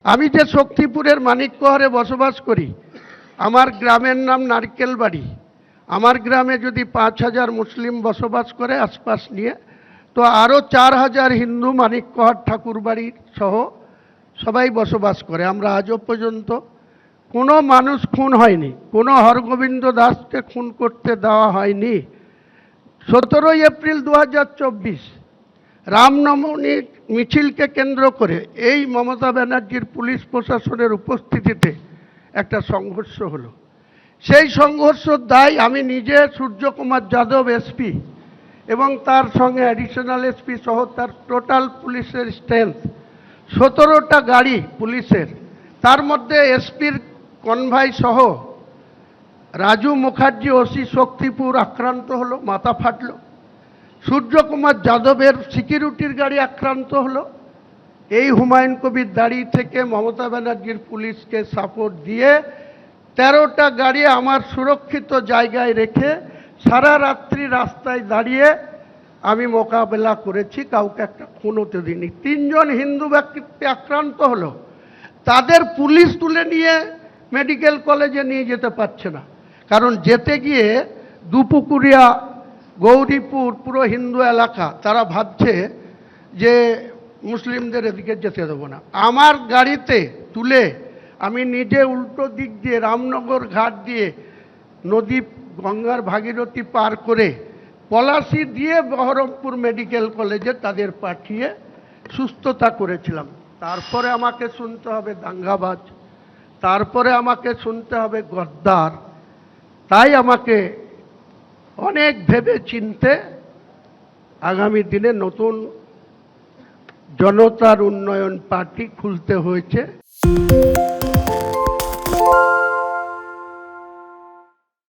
আমি যে শক্তিপুরের মানিকগড়ে বসবাস করি, আমার গ্রামের নাম নারকেলবাড়ি। আমার গ্রামে যদি ৫,০০০ মুসলিম বসবাস করে আশপাশ নিয়ে, তো আরও ৪,০০০ হিন্দু মানিকগড় ঠাকুরবাড়ি সহ সবাই বসবাস করে। আমরা আজও পর্যন্ত কোনো মানুষ খুন হয়নি, কোনো হরগোবিন্দ দাসকে খুন করতে দেওয়া হয়নি। ১৭ এপ্রিল ২০২৪ রামনবমী মিছিলকে কেন্দ্র করে এই মমতা ব্যানার্জির পুলিশ প্রশাসনের উপস্থিতিতে একটা সংঘর্ষ হলো। সেই সংঘর্ষের দায় আমি নিজে, সূর্যকুমার যাদব এসপি এবং তার সঙ্গে অ্যাডিশনাল এসপি সহ তার টোটাল পুলিশের স্ট্রেংথ ১৭টা গাড়ি পুলিশের, তার মধ্যে এসপির কনভয় সহ রাজু মুখার্জি ওসি শক্তিপুর আক্রান্ত হলো, মাথা ফাটলো। সূর্যকুমার যাদবের সিকিউরিটির গাড়ি আক্রান্ত হলো। এই হুমায়ুন কবির দাঁড়ি থেকে মমতা ব্যানার্জির পুলিশকে সাপোর্ট দিয়ে ১৩টা গাড়ি আমার সুরক্ষিত জায়গায় রেখে সারা রাত্রি রাস্তায় দাঁড়িয়ে আমি মোকাবেলা করেছি, কাউকে একটা খুন হতে দিইনি। ৩ জন হিন্দু ব্যক্তি আক্রান্ত হলো, তাদের পুলিশ তুলে নিয়ে মেডিকেল কলেজে নিয়ে যেতে পারছে না, কারণ যেতে গিয়ে দুপুকুরিয়া, গৌরীপুর পুরো হিন্দু এলাকা, তারা ভাবছে যে মুসলিমদের এদিকে যেতে দেবো না। আমার গাড়িতে তুলে আমি নিজে উল্টো দিক দিয়ে রামনগর ঘাট দিয়ে নদী গঙ্গার ভাগীরথী পার করে পলাশি দিয়ে বহরমপুর মেডিকেল কলেজে তাদের পাঠিয়ে সুস্থতা করেছিলাম। তারপরে আমাকে শুনতে হবে দাঙ্গাবাজ, তারপরে আমাকে শুনতে হবে গদ্দার। তাই আমাকে অনেক ভেবে চিনতে আগামী দিনে নতুন জনতার উন্নয়ন পার্টি খুলতে হয়েছে।